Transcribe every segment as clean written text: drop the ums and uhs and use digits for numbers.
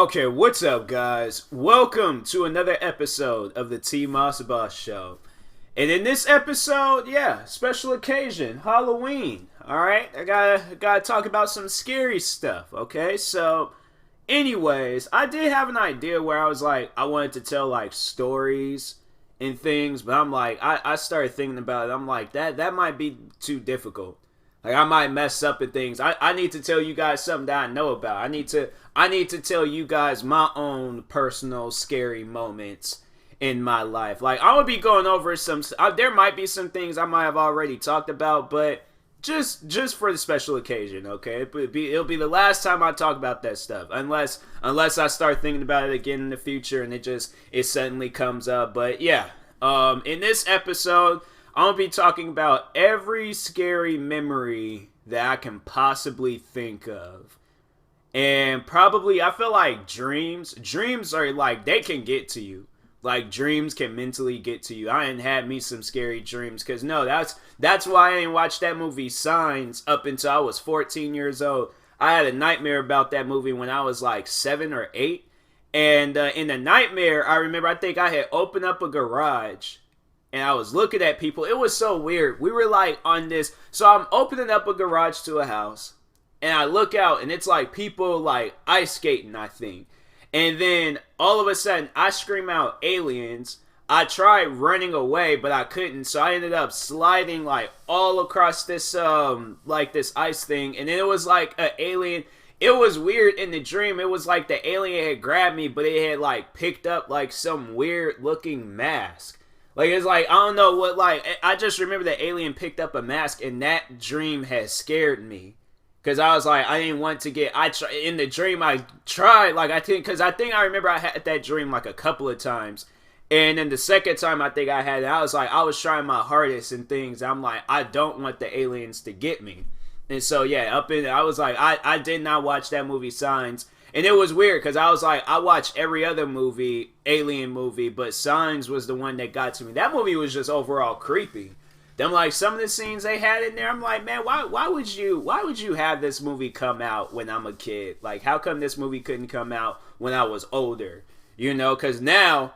Okay, what's up, guys? Welcome to another episode of the TMossBoss show. And in this episode, special occasion, Halloween. Alright, I gotta talk about some scary stuff, okay? So, anyways, I did have an idea where I was like, I wanted to tell like stories and things, but I'm like, I started thinking about it. I'm like, that might be too difficult. Like, I might mess up at things. I need to tell you guys something that I know about. I need to tell you guys my own personal scary moments in my life. Like, I'm gonna be going over some. There might be some things I might have already talked about, but just for the special occasion, okay? It'll be the last time I talk about that stuff, unless I start thinking about it again in the future and it suddenly comes up. But yeah, in this episode, I'm going to be talking about every scary memory that I can possibly think of. And probably, I feel like dreams are like, they can get to you. Like, dreams can mentally get to you. I ain't had me some scary dreams. Because, no, that's why I didn't watch that movie Signs up until I was 14 years old. I had a nightmare about that movie when I was like 7 or 8. And in the nightmare, I remember, I think I had opened up a garage. And I was looking at people. It was so weird. We were like on this. So I'm opening up a garage to a house. And I look out and it's like people like ice skating, I think. And then all of a sudden I scream out aliens. I tried running away, but I couldn't. So I ended up sliding like all across this like this ice thing. And then it was like an alien. It was weird in the dream. It was like the alien had grabbed me, but it had like picked up like some weird looking mask. Like, it's like, I don't know what, like, I just remember the alien picked up a mask, and that dream has scared me. Because I was like, I didn't want to get, in the dream, I tried, like, I think I remember I had that dream, like, a couple of times. And then the second time I think I had it, I was like, I was trying my hardest and things. I'm like, I don't want the aliens to get me. And so, yeah, I was like, I did not watch that movie Signs. And it was weird because I was like, I watched every other movie, alien movie, but Signs was the one that got to me. That movie was just overall creepy. Then like some of the scenes they had in there, I'm like, man, why would you have this movie come out when I'm a kid? Like, how come this movie couldn't come out when I was older? You know, because now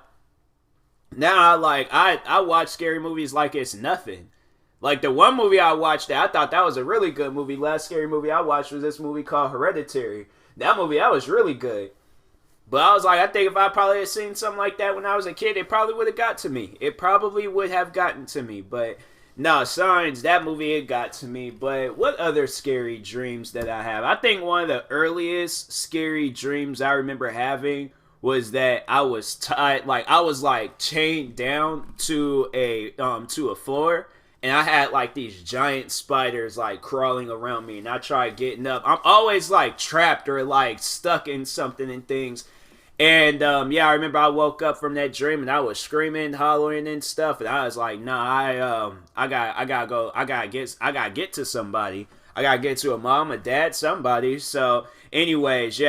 I watch scary movies like it's nothing. Like, the one movie I watched that I thought that was a really good movie, last scary movie I watched was this movie called Hereditary. That movie, that was really good. But I was like, I think if I probably had seen something like that when I was a kid, it probably would have got to me. It probably would have gotten to me. But no, Signs, that movie, it got to me. But what other scary dreams that I have? I think one of the earliest scary dreams I remember having was that I was tied, like I was like chained down to a floor. And I had like these giant spiders like crawling around me, and I tried getting up. I'm always like trapped or like stuck in something and things. And I remember I woke up from that dream and I was screaming, hollering and stuff. And I was like, nah, I gotta get to somebody. I gotta get to a mom, a dad, somebody. So, anyways,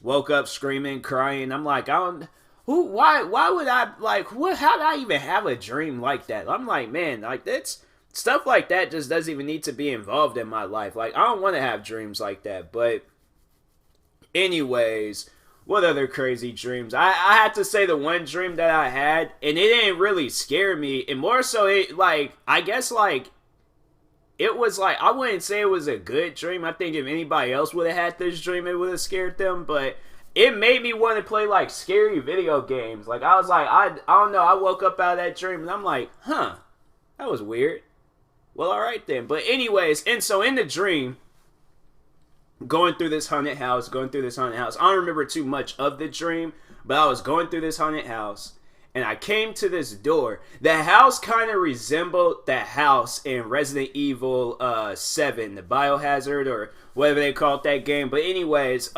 woke up screaming, crying. I'm like, why would I like? How did I even have a dream like that? I'm like, man, like that's. Stuff like that just doesn't even need to be involved in my life. Like, I don't want to have dreams like that. But anyways, what other crazy dreams? I had to say the one dream that I had, and it didn't really scare me. And more so, it, like, I guess, like, it was, like, I wouldn't say it was a good dream. I think if anybody else would have had this dream, it would have scared them. But it made me want to play, like, scary video games. Like, I was like, I don't know. I woke up out of that dream, and I'm like, that was weird. Well, alright then. But anyways, and so in the dream, going through this haunted house. I don't remember too much of the dream, but I was going through this haunted house, and I came to this door. The house kind of resembled that house in Resident Evil 7, the Biohazard, or whatever they called that game. But anyways, it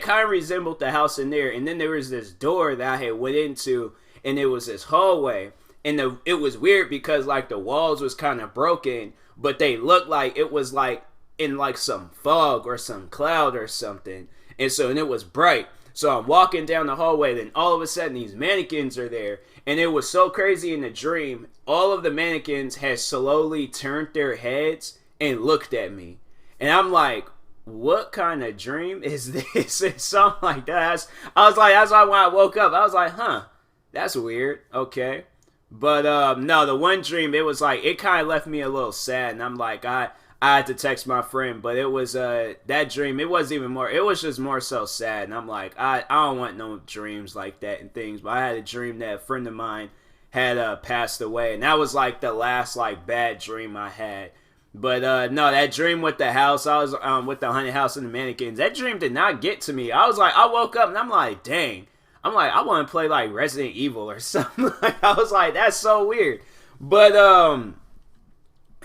kind of resembled the house in there. And then there was this door that I had went into, and it was this hallway. And it was weird because, like, the walls was kind of broken, but they looked like it was, like, in, like, some fog or some cloud or something. And it was bright. So I'm walking down the hallway, then all of a sudden these mannequins are there. And it was so crazy in the dream. All of the mannequins had slowly turned their heads and looked at me. And I'm like, what kind of dream is this? And something like that. I was like, that's why when I woke up, I was like, huh, that's weird. Okay. But no, the one dream, it was like, it kind of left me a little sad. And I'm like, I had to text my friend, but it was that dream, it wasn't even more, it was just more so sad. And I'm like, I don't want no dreams like that and things. But I had a dream that a friend of mine had passed away, and that was like the last like bad dream I had. But no, that dream with the house, I was with the haunted house and the mannequins, that dream did not get to me. I was like, I woke up and I'm like, dang, I'm like, I want to play like Resident Evil or something. Like, I was like, that's so weird. But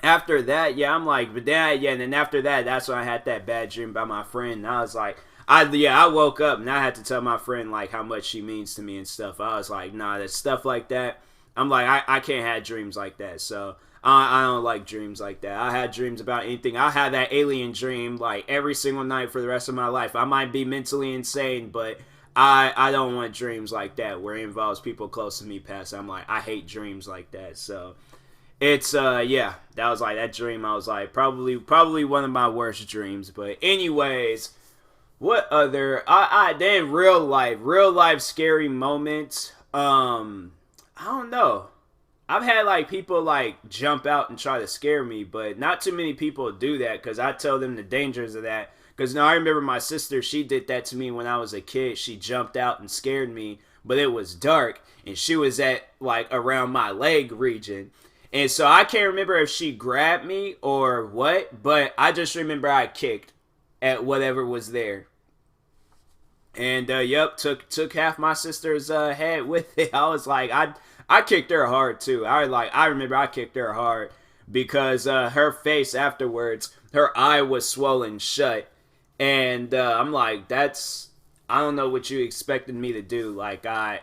after that, yeah, I'm like, but then, yeah, and then after that, that's when I had that bad dream about my friend. And I was like, I woke up and I had to tell my friend like how much she means to me and stuff. I was like, nah, that stuff like that, I'm like, I can't have dreams like that. So I don't like dreams like that. I had dreams about anything. I had that alien dream like every single night for the rest of my life. I might be mentally insane, but I don't want dreams like that where it involves people close to me passing. I'm like, I hate dreams like that. So it's yeah, that was like that dream. I was like probably one of my worst dreams. But anyways, what other then real life scary moments. I don't know. I've had like people like jump out and try to scare me, but not too many people do that because I tell them the dangers of that. Because now I remember my sister, she did that to me when I was a kid. She jumped out and scared me, but it was dark and she was at like around my leg region. And so I can't remember if she grabbed me or what, but I just remember I kicked at whatever was there. And yep, took half my sister's head with it. I was like, I kicked her hard too. I remember I kicked her hard because her face afterwards, her eye was swollen shut, and I'm like, I don't know what you expected me to do. Like I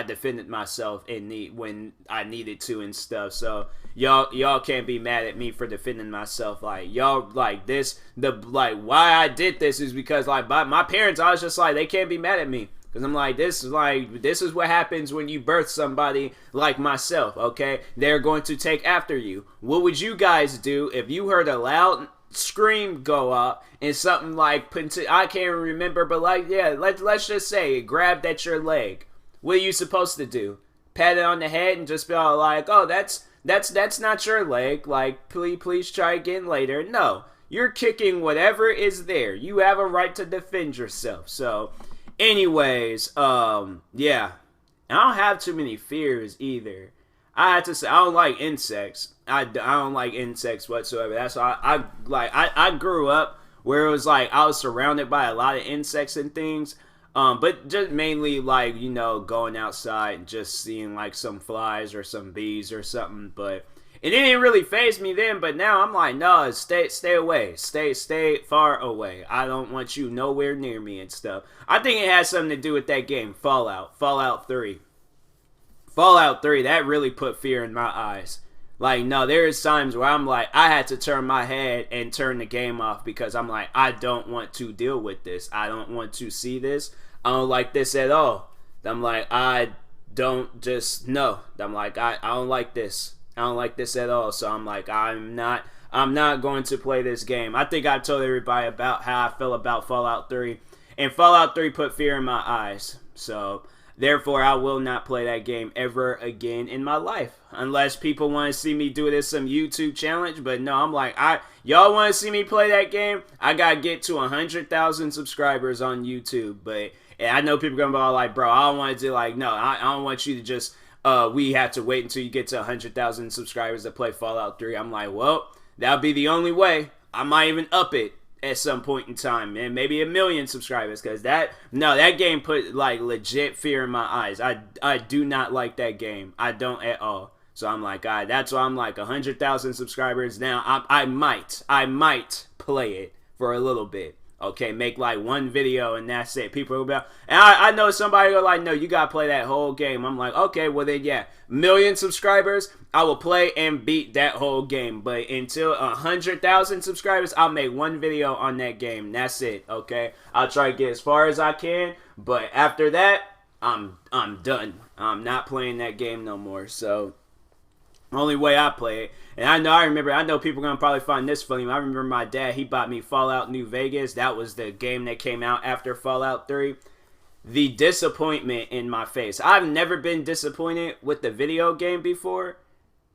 defended myself when I needed to and stuff. So y'all can't be mad at me for defending myself. Like y'all like this why I did this is because like by my parents, I was just like, they can't be mad at me. Because I'm like, this is what happens when you birth somebody like myself, okay? They're going to take after you. What would you guys do if you heard a loud scream go up and something like, I can't remember, but like, yeah, let's just say it grabbed at your leg. What are you supposed to do? Pat it on the head and just be all like, oh, that's not your leg. Like, please try again later. No, you're kicking whatever is there. You have a right to defend yourself. So anyways, yeah, I don't have too many fears either. I have to say, I don't like insects. I don't like insects whatsoever. That's why I grew up where it was like I was surrounded by a lot of insects and things. But just mainly like, you know, going outside and just seeing like some flies or some bees or something. But it didn't really faze me then, but now I'm like, no, stay away. Stay far away. I don't want you nowhere near me and stuff. I think it has something to do with that game, Fallout 3. Fallout 3, that really put fear in my eyes. Like, no, there is times where I'm like, I had to turn my head and turn the game off because I'm like, I don't want to deal with this. I don't want to see this. I don't like this at all. I'm like, I don't just, no. I'm like, I don't like this. I don't like this at all. So I'm like, I'm not going to play this game. I think I told everybody about how I feel about Fallout 3. And Fallout 3 put fear in my eyes. So therefore, I will not play that game ever again in my life. Unless people want to see me do it as some YouTube challenge. But no, I'm like, y'all want to see me play that game? I got to get to 100,000 subscribers on YouTube. But I know people are going to be all like, bro, I don't want to do like, no, I don't want you to just, we have to wait until you get to 100,000 subscribers to play Fallout 3. I'm like, well, that'll be the only way. I might even up it at some point in time, and maybe 1 million subscribers, because that game put like legit fear in my eyes. I do not like that game. I don't at all. So I'm like, that's why I'm like 100,000 subscribers now. I might play it for a little bit. Okay, make like one video and that's it. People will be like, and I know somebody will like, no, you gotta play that whole game. I'm like, okay, well then yeah, 1 million subscribers, I will play and beat that whole game. But until 100,000 subscribers, I'll make one video on that game. That's it. Okay, I'll try to get as far as I can, but after that, I'm done. I'm not playing that game no more. So Only way I play it. And I know people are going to probably find this funny. I remember my dad, he bought me Fallout New Vegas. That was the game that came out after Fallout 3. The disappointment in my face. I've never been disappointed with the video game before.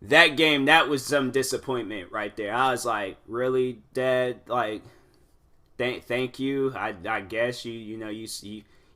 That game, that was some disappointment right there. I was like, really, Dad? Like, thank you. I guess you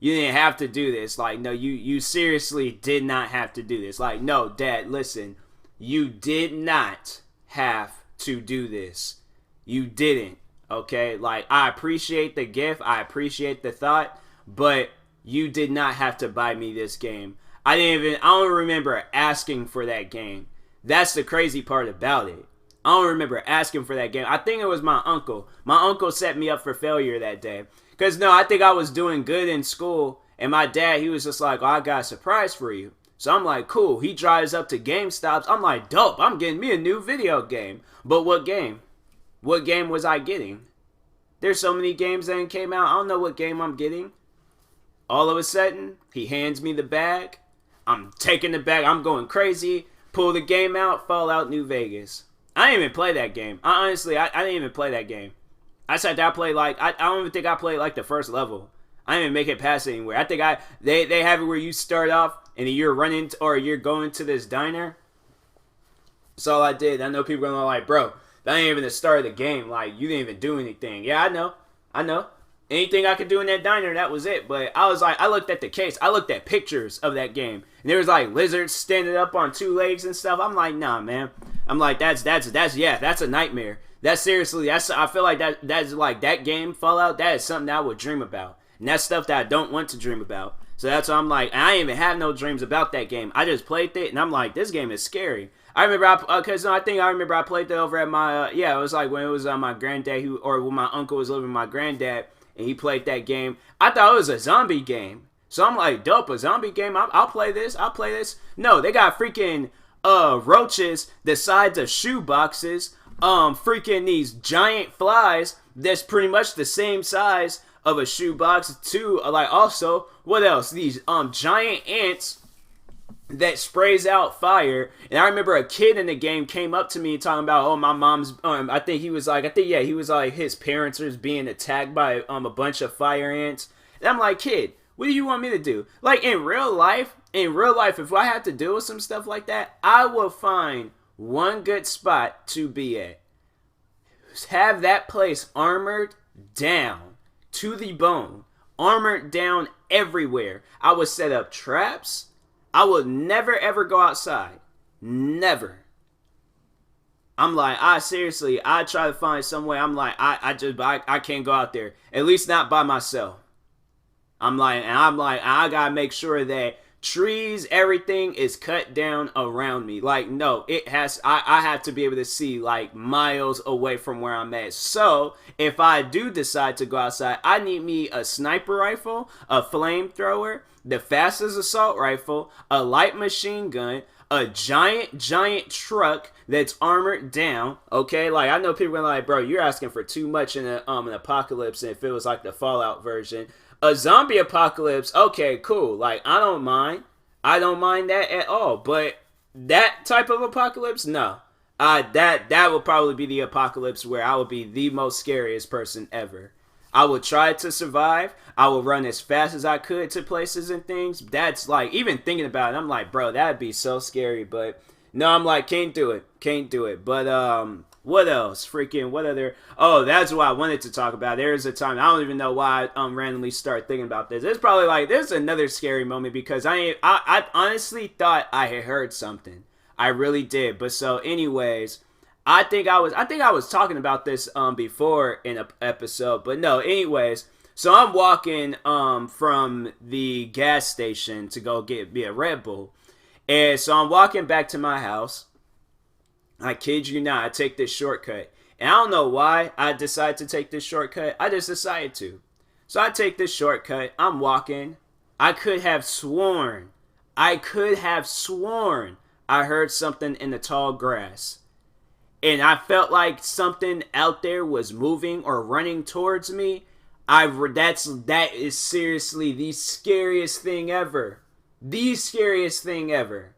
didn't have to do this. Like, no, you seriously did not have to do this. Like, no, Dad, listen. You did not have to do this. You didn't, okay? Like, I appreciate the gift. I appreciate the thought. But you did not have to buy me this game. I don't remember asking for that game. That's the crazy part about it. I don't remember asking for that game. I think it was my uncle. My uncle set me up for failure that day. Because, no, I think I was doing good in school. And my dad, he was just like, oh, I got a surprise for you. So I'm like, cool. He drives up to GameStops. I'm like, dope. I'm getting me a new video game. But what game? What game was I getting? There's so many games that came out. I don't know what game I'm getting. All of a sudden, he hands me the bag. I'm taking the bag. I'm going crazy. Pull the game out. Fallout New Vegas. I didn't even play that game. I didn't even play that game. I sat down, played like, I don't even think I played like the first level. I didn't even make it past it anywhere. I think they have it where you start off and you're running or you're going to this diner. That's all I did. I know people are going to like, bro, that ain't even the start of the game. Like, you didn't even do anything. Yeah, I know. Anything I could do in that diner, that was it. But I was like, I looked at the case. I looked at pictures of that game. And there was like lizards standing up on two legs and stuff. I'm like, nah, man. I'm like, that's a nightmare. That's seriously, I feel like that's like that game, Fallout, that is something that I would dream about. And that's stuff that I don't want to dream about. So that's why I'm like, I didn't even have no dreams about that game. I just played it, and I'm like, this game is scary. I remember, I played that over at my, it was like when it was my granddad, when my uncle was living with my granddad, and he played that game. I thought it was a zombie game. So I'm like, dope, a zombie game, I'll play this. No, they got freaking roaches the size of shoe boxes, freaking these giant flies that's pretty much the same size of a shoebox too. Like, also, what else? These giant ants that sprays out fire. And I remember a kid in the game came up to me talking about, oh, my mom's he was like his parents are being attacked by a bunch of fire ants. And I'm like, kid, what do you want me to do? Like, in real life, if I had to deal with some stuff like that, I will find one good spot to be at. Have that place armored down to the bone, armored down everywhere. I would set up traps. I would never ever go outside. Never. I'm like, I try to find some way. I'm like, I can't go out there. At least not by myself. I'm like, I gotta make sure that trees, everything is cut down around me. Like, no, I have to be able to see like miles away from where I'm at. So if I do decide to go outside, I need me a sniper rifle, a flamethrower, the fastest assault rifle, a light machine gun, a giant truck that's armored down. Okay, like, I know people are like, bro, you're asking for too much in an apocalypse. And if it was like the Fallout version, a zombie apocalypse, okay, cool. Like, I don't mind that at all. But that type of apocalypse, no. That would probably be the apocalypse where I would be the most scariest person ever. I would try to survive. I would run as fast as I could to places and things. That's like, even thinking about it, I'm like, bro, that'd be so scary. But no, I'm like, can't do it. But what else? What other? Oh, that's what I wanted to talk about. There's a time, I don't even know why I randomly start thinking about this. It's probably like, there's another scary moment because I honestly thought I had heard something. I really did. But so anyways, I think I was talking about this before in an episode, but no, anyways, so I'm walking from the gas station to go get me a Red Bull. And so I'm walking back to my house. I kid you not, I take this shortcut. And I don't know why I decided to take this shortcut. I just decided to. So I take this shortcut. I'm walking. I could have sworn I heard something in the tall grass. And I felt like something out there was moving or running towards me. That is seriously the scariest thing ever. The scariest thing ever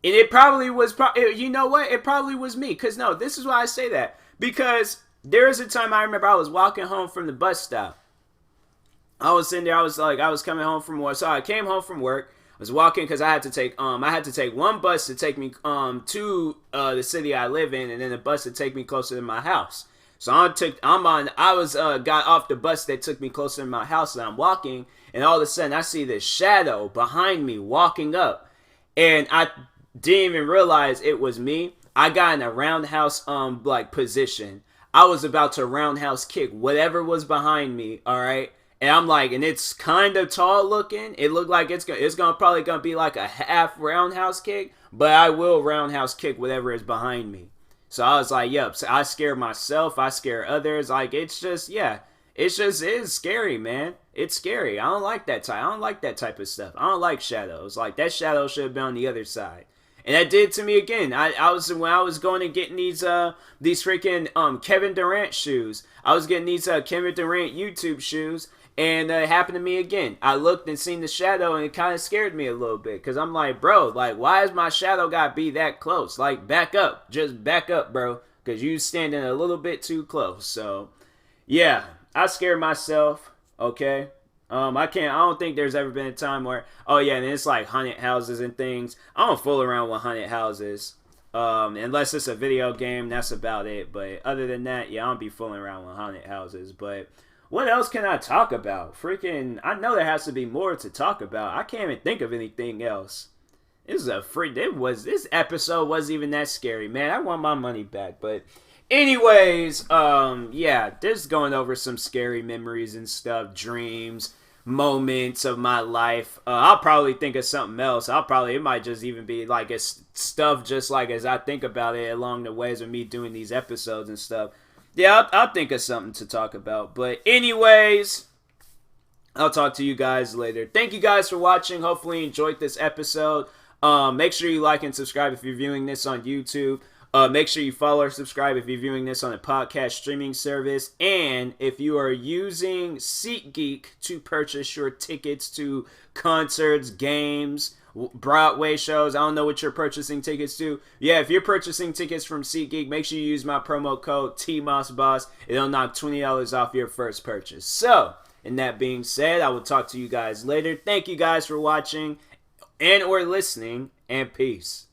And it probably was, you know what? It probably was me. Because, no, this is why I say that. Because there was a time I remember I was walking home from the bus stop. I was sitting there, I was coming home from work. So I came home from work. I was walking because I had to take one bus to take me to the city I live in, and then a bus to take me closer to my house. So got off the bus that took me closer to my house, and I'm walking, and all of a sudden I see this shadow behind me walking up, and I didn't even realize it was me. I got in a roundhouse position. I was about to roundhouse kick whatever was behind me. All right. And I'm like, and it's kind of tall looking. It looked like it's probably gonna be like a half roundhouse kick, but I will roundhouse kick whatever is behind me. So I was like, yep. So I scare myself. I scare others. Like it's scary, man. It's scary. I don't like that type of stuff. I don't like shadows. Like that shadow should have been on the other side. And that did to me again. When I was going and getting these freaking Kevin Durant shoes. I was getting these Kevin Durant YouTube shoes. And it happened to me again. I looked and seen the shadow, and it kind of scared me a little bit. Because I'm like, bro, like, why is my shadow got to be that close? Like, back up. Just back up, bro. Because you standing a little bit too close. So, yeah. I scared myself. Okay. I don't think there's ever been a time where, oh, yeah, and it's like haunted houses and things. I don't fool around with haunted houses. Unless it's a video game, that's about it. But other than that, yeah, I don't be fooling around with haunted houses. But what else can I talk about? Freaking, I know there has to be more to talk about. I can't even think of anything else. This episode wasn't even that scary, man. I want my money back. But anyways, yeah, just going over some scary memories and stuff, dreams, moments of my life. I'll probably think of something else. It might just even be like it's stuff just like as I think about it along the ways of me doing these episodes and stuff. Yeah, I'll think of something to talk about. But anyways, I'll talk to you guys later. Thank you guys for watching. Hopefully you enjoyed this episode. Make sure you like and subscribe if you're viewing this on YouTube. Make sure you follow or subscribe if you're viewing this on a podcast streaming service. And if you are using SeatGeek to purchase your tickets to concerts, games, Broadway shows, I don't know what you're purchasing tickets to. Yeah, if you're purchasing tickets from SeatGeek, make sure you use my promo code TMossBoss. It'll knock $20 off your first purchase. So, and that being said, I will talk to you guys later. Thank you guys for watching and or listening, and peace.